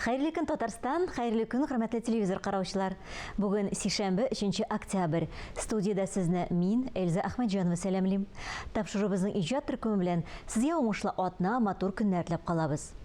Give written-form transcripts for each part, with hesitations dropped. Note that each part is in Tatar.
Хәерле көн Татарстан, хәерле көн хөрмәтле телевизор караучылар. Бүген сишәмбе 3 октябрь. Студияда сезне мин, Эльза Ахмаджанова сәламлим. Тапшырыбызның иҗат төркеме белән сезгә уңышлы атна, матур көннәр теләп калабыз.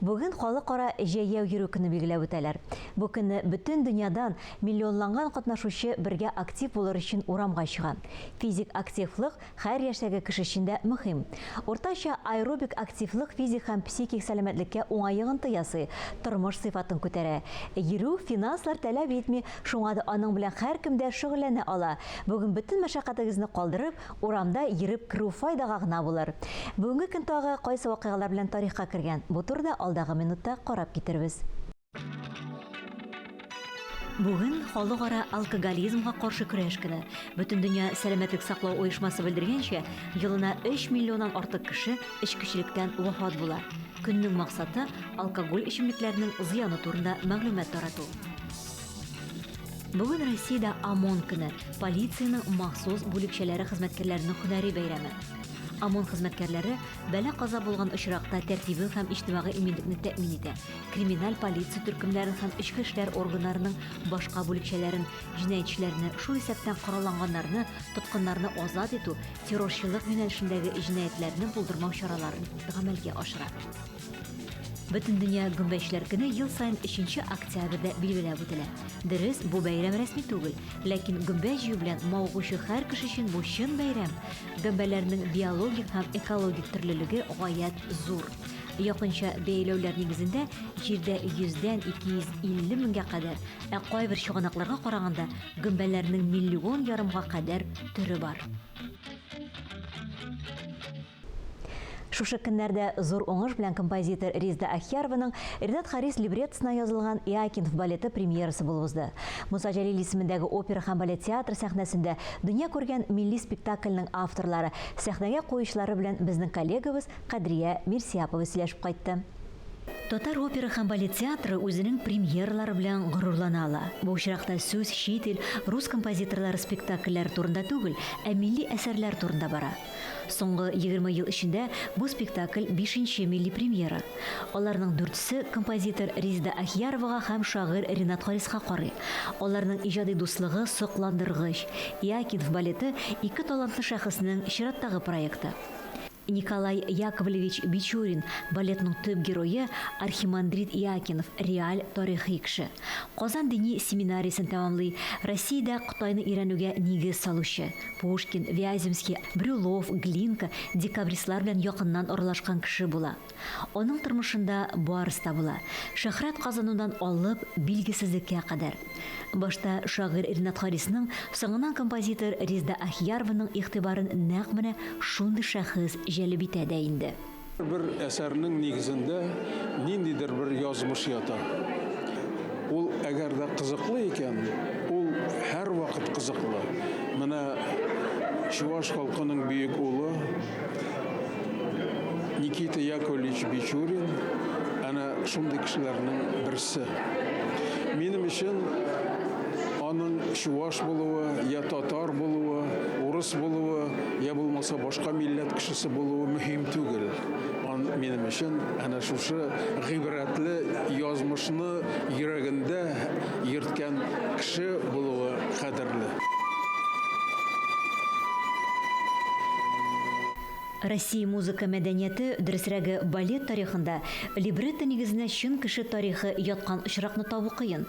Бүген халыкара җәяү йөрү көне билгеләп үтәләр. Бу көнне бөтен дөньядан миллионланган катнашучы бергә актив булыр өчен урамга чыга. Физик активлык һәр яшьтәге кеше өчен дә мөһим. Уртача аэробик активлык физик һәм психик сәламәтлеккә уңай йогынты ясый, тормыш сыйфатын күтәрә. Йөрү финанслар таләп итми, шуңа да аның белән һәркем дә шөгыльләнә ала. Бүген бөтен мәшәкатегезне калдырып, урамда йөреп керү файдага гына булыр. Бүгенге көн тагы кайсы вакыйгалар белән тарихка кергән? Бу турыда алдагы минутта карап китербез. Бүген халыкара алкоголизмга каршы көрәш көне. Бөтен дөнья сәламәтлек саклау оешмасы белдергәнчә, елына 3 миллионнан артык кеше эчкечелектән вафат була. Көннең максаты алкоголь эчемлекләренең зыяны турында мәгълүмат тарату. Бүген Россиядә ОМОН көне, полициянең махсус бүлекчәләре хезмәткәрләренең һөнәри бәйрәме. ОМОН хезмәткәрләре бәла-каза булган очракта тәртибе һәм иҗтимагый иминлекне тәэмин итә. Криминаль полиция төркемнәрен һәм ичке эшләр органнарының башка бүлекчәләрен, җинаятьчеләрне, шул исәптән каралганнарны, тоткыннарны азат итү, террорчылык юнәлешендәге җинаятьләрне булдырмау чараларын гамәлгә ашыра. Бөтен дөнья гөмбәчләр көне ел сайын 3 октябрьдә билгеләп үтелә. Дөрес, бу бәйрәм рәсми түгел, ләкин гөмбә җыю белән мавыгучы һәр кеше өчен бу чын бәйрәм. Гөмбәләрнең биологик һәм экологик төрлелеге гаять зур. Якынча бәйләүләр нигезендә җирдә 100-дән 250 меңгә кадәр, ә кайбер чыганакларга караганда гөмбәләрнең миллион ярымга кадәр төре бар. Шушы көннәрдә зур уңыш белән композитор Резда Ахьярованың Ринат Харис либреттосына язылган Иакинов балеты премьерасы булып узды. Муса Җәлил исемендәге опера һәм балет театры сәхнәсендә дөнья күргән милли спектакльнең авторлары, сәхнәгә куючылары белән безнең коллегабыз Кадрия Мирсияпова сөйләшеп кайтты. Татар опера һәм балет театры үзенең премьералары белән горурлана ала. Бу очракта сүз чит ил, рус композиторлары спектакльләр турында түгел, ә милли әсәрләр турында бара. Соңгы 20 ел эчендә бу спектакль 5нче милли премьера. Аларның 4се композитор Резда Ахьяровага һәм шагыйрь Ринат Хариска карый. Аларның иҗади дуслыгы сокландыргыч. Иакинов балеты ике талантлы шәхеснең чираттагы проекты. Николай Яковлевич Бичурин, балетның төп герое Архимандрит Иакинов, реаль тарихи кеше. Казан дини семинариясын тәмамлый, Россиядә Кытайны өйрәнүгә нигез салучы. Пушкин, Вяземский, Брюлов, Глинка, декабристлар белән якыннан аралашкан кеше була. Аның тормышында барысы да була. Шөһрәт казанудан алып билгесезлеккә кадәр. Башта шагыйрь Ринат Харисның, соңыннан композитор Резда Ахьярованың игътибарын нәкъ менә шундый шәхес җәлеп итә дә инде. Бер әсәрнең нигезендә ниндидер бер язмыш ята. Ул әгәр дә кызыклы икән, ул һәр вакыт кызыклы. Менә Чуваш халкының бөек улы Никита Яковлевич Бичурин әнә шундый кешеләрнең берсе. Минем өчен аның чуваш булуы, я татар булуы, урыс булуы, я булмаса башка милләт кешесе булуы мөһим түгел. Минем өчен әнә шушы гыйбрәтле язмышны йөрәгендә йөрткән кеше булуы кадерле. Россия музыка мәдәнияте, дөресрәге балет тарихында либретто нигезенә чын кеше тарихы яткан очракны табу кыен.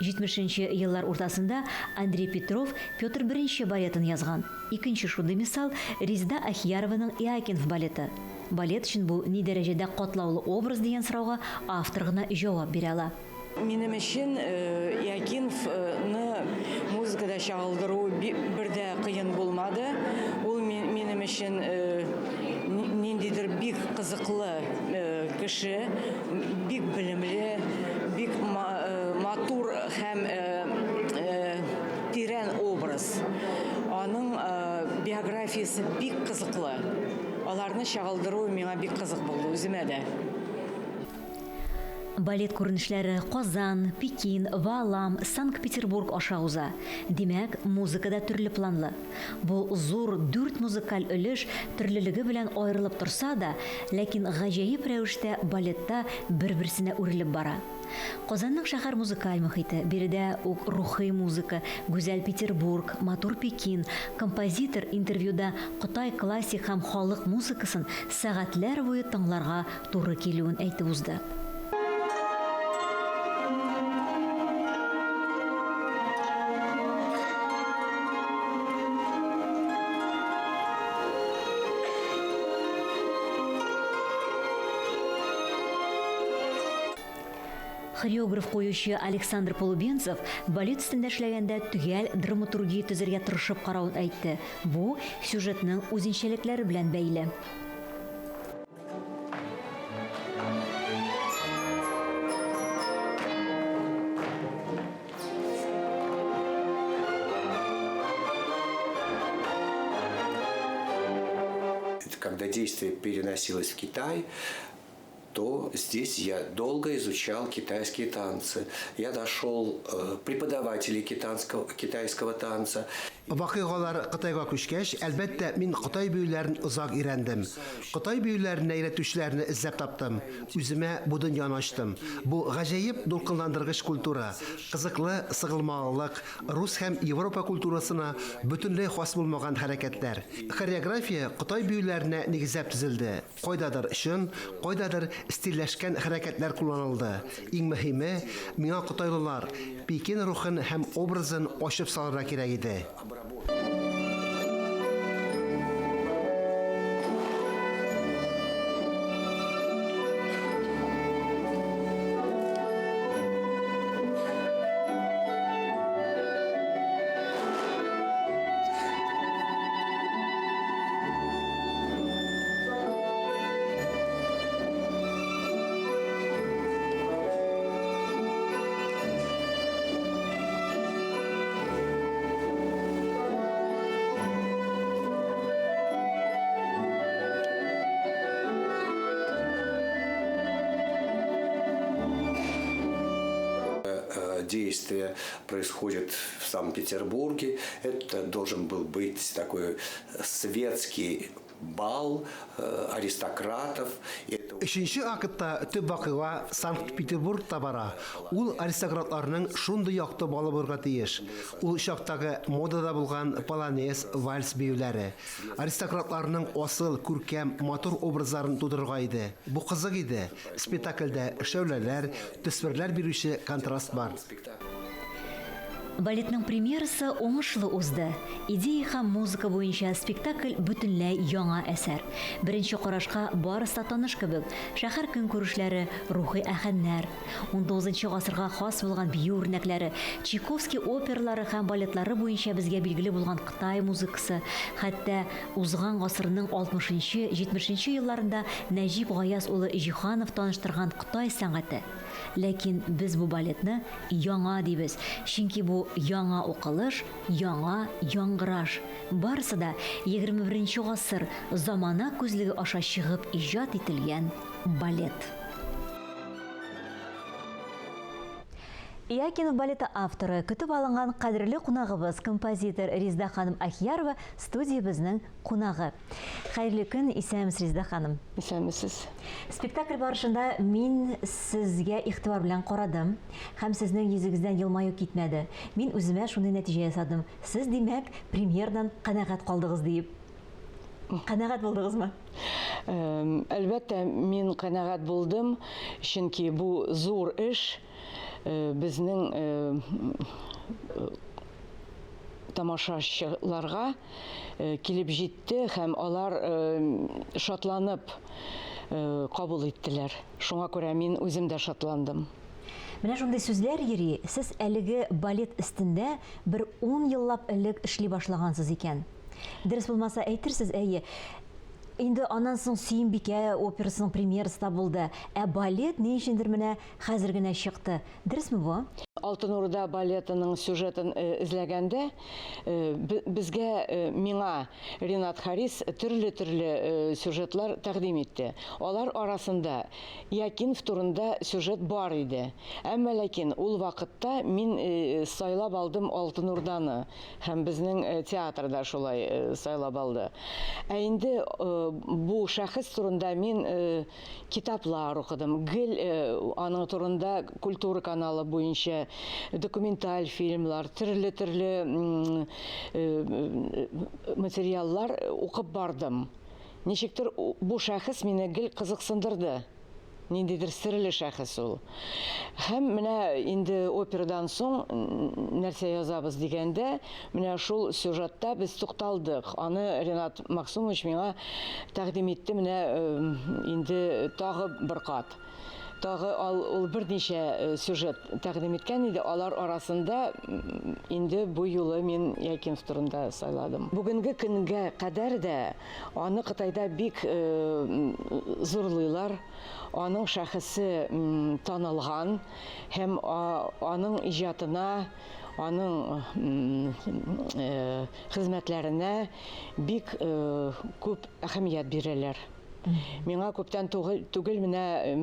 70нче еллар уртасында Андрей Петров Петр I балетын язган. Икенче шундый мисал Резда Ахьярованың Иакинов балеты. Балет өчен бу ни дәрәҗәдә катлаулы образ дигән сорауга автор гына җавап бирә ала. Минем өчен Иакиновны музыкада чагылдыру бердә кыен булмады. Ул минем өчен ниндидер бик кызыклы кеше, бик белемле, бик матур һәм тирән образ. Аның биографиясе бик кызыклы. Аларны чагылдыру миңа бик кызык булды үземә дә. Балет күренешләре Казан, Пекин, Валам, Санкт-Петербург аша уза. Димәк, музыкада төрле планлы. Бу зур 4 музыкаль өлеш төрлелеге белән аерылып торса да, ләкин гаҗәеп рәвештә балетта бер-берсенә үрелеп бара. Казанның шәһәр музыкаль мөхите, биредә ук рухи музыка, Гүзәл Петербург, Матур Пекин, композитор интервьюда Кытай классик һәм халык музыкасын сәгатьләр буе тыңларга туры килүен әйтеп узды. Хореограф қоюшы Александр Полубенцев балет үстендә эшләгәндә төгәл драматургия төзергә тырышып каравын әйтте. Бу сюжетның үзенчәлекләре белән бәйле. Когда действие переносилось в Китай, то здесь я долго изучал китайские танцы. Я дошел преподавателей китайского танца. Вакыйгалар Кытайга күчкәч, әлбәттә, мин Кытай биюләрен узак өйрәндем. Кытай биюләренә өйрәтүчеләрне эзләп таптым. Үземә бу дөньяны ачтым. Бу гаҗәеп дулкынландыргыч культура, кызыклы сыгылмалылык, рус һәм Европа культурасына бөтенләй хас булмаган хәрәкәтләр. Хореография Кытай биюләренә нигезләп төзелде. Кайдадыр чын, кайдадыр стильләшкән хәрәкәтләр кулланылды. Иң мөһиме, миңа кытайлылар Пекин рухын һәм образын ачып салырга кирәк иде. Действие происходит в Санкт-Петербурге. Это должен был быть такой светский бал аристократов. Өченче акытта төп вакыйга Санкт-Петербургта бара. Ул аристократларның шундый якты балы булырга тиеш. Ул чактагы модада булган полонез, вальс биюләре. Аристократларның асыл, күркәм, матур образларын тудырырга иде. Бу кызык иде. Спектакльдә шәүләләр, төсверләр бирүче контраст бар. Балетның премьерасы уңышлы узды. Идея һәм музыка буенча спектакль бөтенләй яңа әсәр. Беренче карашка барысы да таныш кебек. Шәһәр көнкүрешләре, рухи әһәннәр, 19 гасырга хас булган бию үрнәкләре, Чайковский оперлары һәм балетлары буенча безгә билгеле булган Кытай музыкасы, хәтта узган гасырның 60-70 елларында Нәҗип Гаяз улы Җиһанов таныштырган Кытай сәнгате. Ләкин без бу балетны яңа дибез, чөнки бу яңа укылыш, яңа яңгыраш. Барысы да 21 гасыр замана күзлеге аша чыгып иҗат ителгән балет. Иякинов балеты авторы, көтіп алынған қадірлі қунағыбыз, композитор Резда ханым Ахиярова студиябызның қунағы. Қайырлы күн, исәміз Резда ханым. Исәмісіз. Спектакль барышында мин сезгә игътибар белән карадым, һәм сезнең йөзегездән елмаю китмәде. Мин үземә шундый нәтиҗә ясадым. Сез димәк, премьердан канәгать калдыгыз дип. Канәгать булдыгызмы? Әлбәттә, мин канәгать булдым, чөнки бу зур эш. Безнең тамашачыларга килеп җитте һәм алар шатланып кабул иттеләр. Шуңа күрә мин үзем дә шатландым. Менә шундый сүзләр йөри, сез әлеге балет өстендә бер 10 еллап элек эшли башлагансыз икән. Дөрес булмаса әйтерсез, әйе. Инде аннан соң Сөембикә операсының премьерасы да булды. Балет ни өчендер менә хәзер генә чыкты. Дөресме бу? Алтын Урда балетының сюжетін izlәгәндә, безгә миңа Ринат Харис төрле сюжетлар тәкъдим итте. Алар арасында Якинов турында сюжет бар иде. Әмма ләкин ул вакытта мин сайлап алдым Алтын Урданы һәм безнең театрда шулай сайлап алды. Ә инде бу шәхес турында мин китаплар укыдым. Гел аның турында культура каналы буенча документаль фильмлар, төрле материаллар укып бардым. Ничектер бу шәхес мине гел кызыксындырды. Ниндидер серле шәхес ул. Һәм менә инде операдан соң нәрсә язабыз дигәндә, менә шул сюжетта без тукталдык. Аны Ринат Максумович миңа тәкъдим итте, менә инде тагы бер кат. Тагы ул берничә сюжет тәкъдим иткән иде. Алар арасында инде бу юлы мин Якинов турында сайладым. Бүгенге көнгә кадәр дә аны Кытайда бик зурлыйлар. Аның шәхесе танылган һәм аның иҗатына, аның хезмәтләренә бик күп әһәмият бирәләр. Миңа күптән түгел менә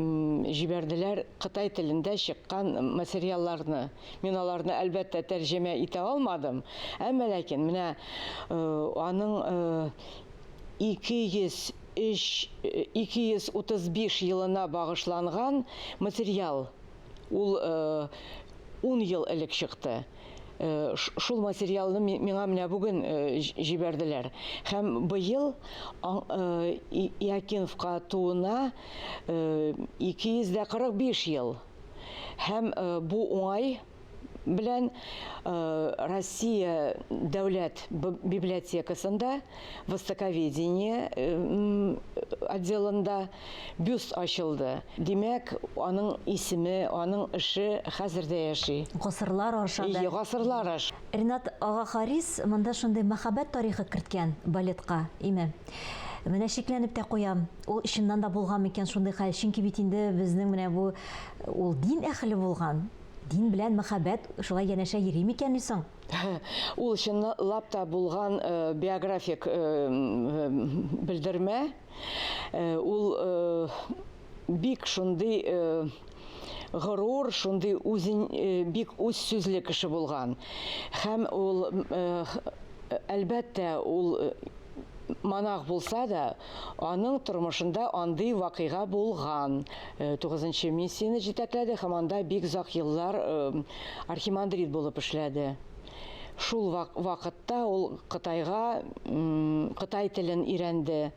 җибәрделәр Кытай телендә чыккан материалларны. Мин аларны әлбәттә тәрҗемә итә алмадым. Әмма ләкин менә аның 235 елына багышланган материал. Ул 10 ел элек чыкты. Шул материалны миңа менә бүген җибәрделәр. Һәм быел Якиновка туына 245 ел. Һәм бу уңай белән Россия дәүләт библиотекасында востоковедение отделында бюст ачылды. Димәк, аның исеме, аның эше хәзердә яши. Гасырлар ашады. Гасырлар аш. Ринат ага Харис монда шундый мәхәббәт тарихы керткән балетка, име. Менә шикләнеп тә куям. Ул чыннан да булган микән шундый хәл? Чөнки бит инде безнең менә бу ул дин әһле булган. Дин белән мәхәббәт шулай янәшә йөри микән соң? Ул чынлап та булган биографик белдермә. Ул бик шундый горур, шундый бик үз сүзле кеше булган. Һәм ул әлбәттә ул монах булса да, аның тормышында андый вакыйга булган. 9-нчы миссияны җитәкләде һәм анда бик озак еллар архимандрит булып эшләде. Шул вакытта ул Кытайга Кытай телен өйрәнде.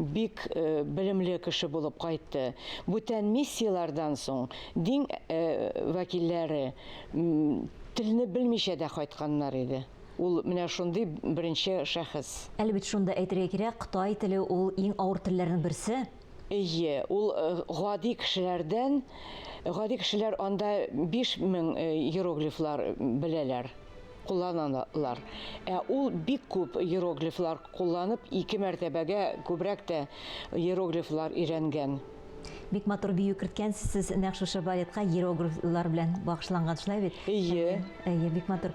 Бик белемле кеше булып кайтты. Бүтән миссиялардан соң дин вәкилләре телне белмичә дә кайтканнар иде. Ул менә шундый беренче шәхес. Әлбәттә шунда әйтергә кирәк, Кытай теле ул иң авыр телләрнең берсе. Ие, ул гади кешеләрдән, гади кешеләр анда 5000 иероглифлар беләләр, кулланалар. Ул бик күп иероглифлар кулланып, 2 мәртәбәгә күбрәк тә иероглифлар өйрәнгән. Бик матур бию керткәнсез сез нәкъ шушы балетка иероглифлар белән багышланган шулай бит? Ие. Бик матур.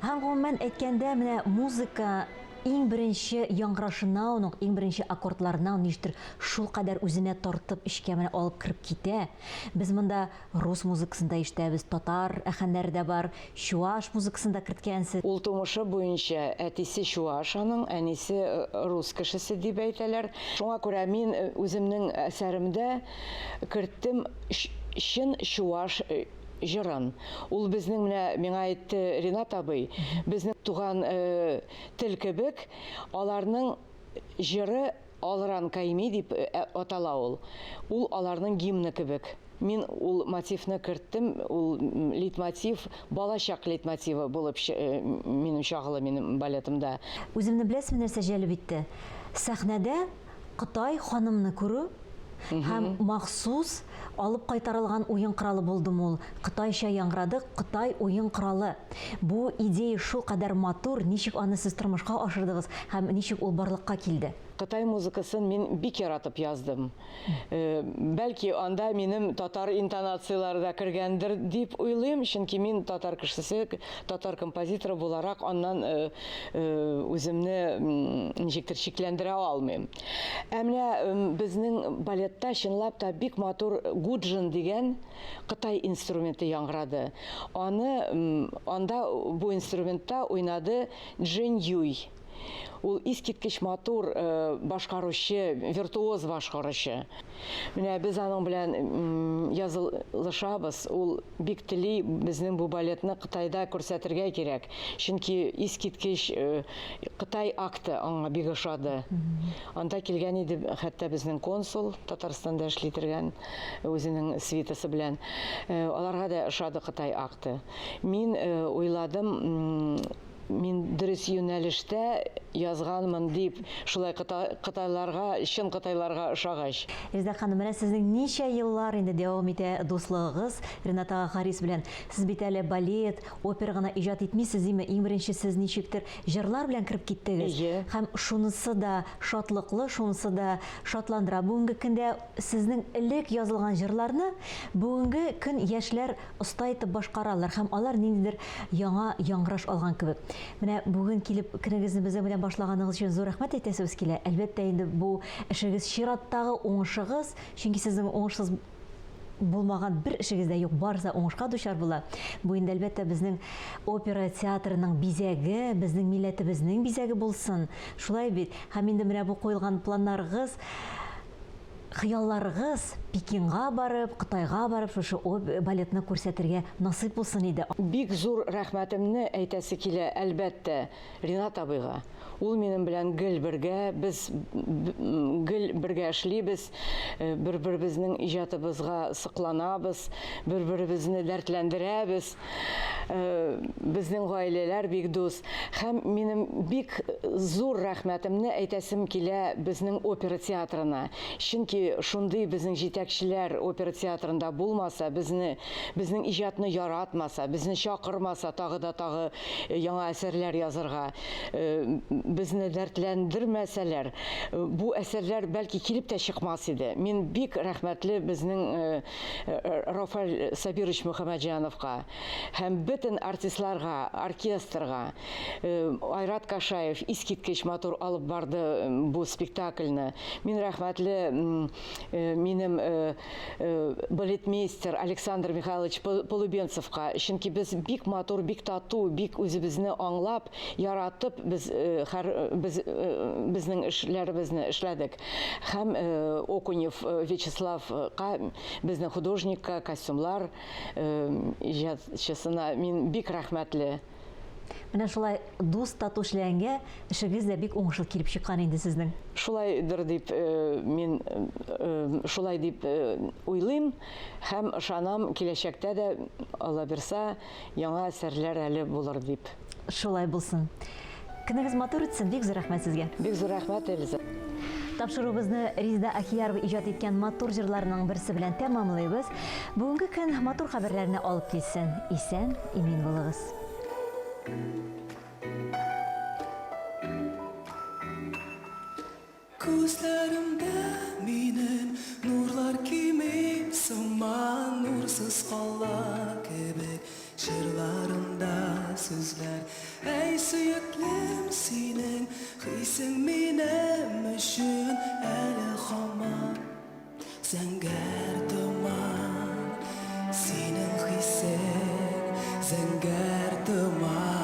Һәм гомумән әйткәндә, менә музыка иң беренче яңгырашына, уның иң беренче аккордларына ништер шул кадәр үзенә тартып эшкә менә алып кирип китә. Без монда рус музыкасында ишетәбез, татар әһәннәре дә бар, чуаш музыкасында керткәнсез. Ул тумышы буенча әтисе чуаш, аның әнисе рус кешесе дип әйтәләр. Шуңа күрә мин үземнең әсәремдә керттем чын чуаш җырын. Ул безнең менә миңа әйтте Ринат абый, безнең туган тел кебек, аларның җыры Алран Кайми дип атала ул. Ул аларның гимны кебек. Мин ул мотивны керттем, ул лейтмотив, балачак лейтмотивы булып минем чагылы минем балетымда. Үземне беләсезме нәрсә җәлеп итте? Сәхнәдә Кытай ханымны күрү һәм махсус алып кайтарылган уен коралы булды ул. Кытайча яңгырады, Кытай уен коралы. Бу идея шул кадәр матур, ничек аны сез тормышка ашырдыгыз һәм ничек ул барлыкка килде? Кытай музыкасын мин бик яратып яздым. Бәлки анда минем татар интонациялары да кергәндер дип уйлыйм, чөнки мин татар кешесе, татар композиторы буларак аннан үземне ничектер шикләндерә алмыйм. Менә безнең балетта чынлап та бик матур гуджин дигән Кытай инструменты яңгырады. Анда бу инструментта уйнады Джин Юй. Ул искиткеч матур башкаручы, виртуоз башкаручы. Менә без аның белән язылышабыз. Ул бик тели безнең бу балетны Кытайда күрсәтергә кирәк. Чөнки искиткеч Кытай акты аңа бик ошады. Анда килгән иде хәтта безнең консул Татарстанда эшли торган үзенең свитасы белән. Аларга да ошады Кытай акты. Мин уйладым, мин дөрес юнәлештә язганмын дип, шулай Кытайларга, чын Кытайларга ошагач. Резда ханым, менә сезнең ничә еллар инде дәвам итә дуслыгыгыз Рената Харис белән? Сез бит әле балет, опера гына иҗат итмисез, диме? Иң беренче сез ничектер җырлар белән кирип киттегез. Һәм шунысы да шатлыклы, шунысы да шатландыра. Бүгенге көндә сезнең элек язылган җырларны бүгенге көн яшьләр оста итеп башкаралар һәм алар ниндидер яңа яңгыраш алган кебек. Менә бүген килеп көнегезне безнең белән башлаганыгыз өчен зур рәхмәт әйтәсебез килә. Әлбәттә инде бу эшегез чираттагы уңышыгыз, чөнки сезнең уңышсыз булмаган бер эшегез дә юк, барса уңышка дучар була. Бу инде әлбәттә безнең опера театрының бизәге, безнең милләтебезнең бизәге булсын. Шулай бит. Һәм инде менә бу куелган планнарыгыз, хыялларыгыз Пекинга барып, Кытайга барып, шушы балетны күрсәтергә насыйп булсын иде. Бик зур рәхмәтемне әйтәсе килә, әлбәттә, Ринат абыйга. Ул минем белән гел бергә, без гел бергә эшлибез, бер-беребезнең иҗатыбызга сыкланабыз, бер-беребезне дәртләндерәбез. Безнең гаиләләр бик дус. Һәм минем бик зур рәхмәтемне әйтәсем килә безнең опера театрына. Чөнки шундый безнең җитәкчеләр опера театрында булмаса, безнең иҗатны яратмаса, безне чакырмаса, тагы да тагы яңа әсәрләр язарга, безне дәртләндермәсәләр, бу әсәрләр бәлки килеп тә чыкмас иде. Мин бик рәхмәтле безнең Рафаэль Сабирович Мөхәммәтҗановка һәм бөтен артистларга, оркестрга. Айрат Кашаев искиткеч матур алып барды бу спектакльне. Мин рәхмәтле минем балетмейстер Александр Михайлович Полубенцевка. Чөнки без бик матур, бик тату, бик үзебезне аңлап, яратып безнең эшләребезне эшләдек. Һәм Окунев Вячеславка, безнең художникка, костюмлар иҗатчысына мин бик рәхмәтле. Менә шулай дус тату эшләгәнгә эшегез дә бик уңышлы килеп чыккан инде сезнең. Шулайдыр дип мин шулай дип уйлыйм һәм ышанам, киләчәктә дә Алла бирсә яңа әсәрләр әле булыр дип. Шулай булсын. Көнегез матур үтсен, бик зур рәхмәт сезгә. Бик зур рәхмәт, Эльза. Тапшыруыбызны Резда Ахиярова иҗат иткән матур җырларының берсе белән тәмамлыйбыз. Бүгенге көн матур хәбәрләрне алып килсен. Исән, имин булыгыз. Күзләремдә минем нурлар кимеп, сыман нурсыз кала кебек, җырларымда сүзләр. Әй сөеклем синең, хисең минем өчен әле һаман зәңгәр томан. Синең хисең зәңгәр томан.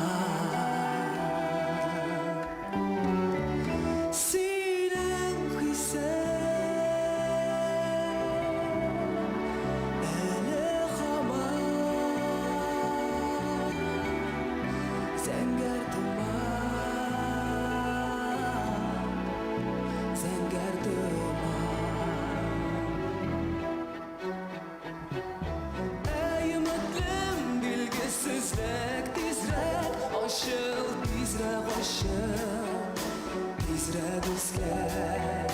Tizrek bizler